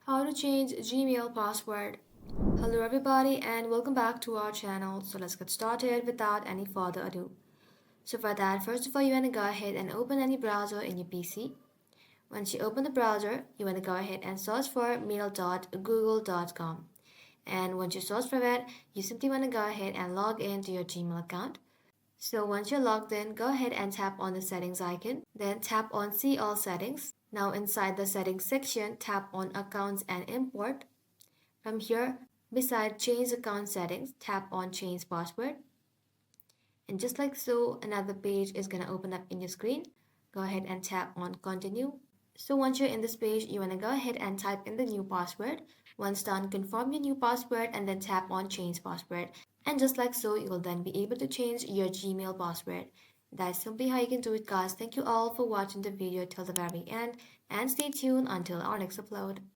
How to change Gmail password. Hello everybody and welcome back to our channel. So let's get started without any further ado. So for that, first of all, you want to go ahead and open any browser in your PC. Once you open the browser, you want to go ahead and search for mail.google.com. And once you search for it, you simply want to go ahead and log into your Gmail account. So once you're logged in, go ahead and tap on the settings icon, then tap on see all settings. Now inside the settings section, tap on accounts and import. From here, beside change account settings, tap on change password. And just like so, another page is going to open up in your screen. Go ahead and tap on continue. So once you're in this page, you want to go ahead and type in the new password. Once done, confirm your new password and then tap on change password. And just like so, you will then be able to change your Gmail password. That's simply how you can do it, guys. Thank you all for watching the video till the very end and stay tuned until our next upload.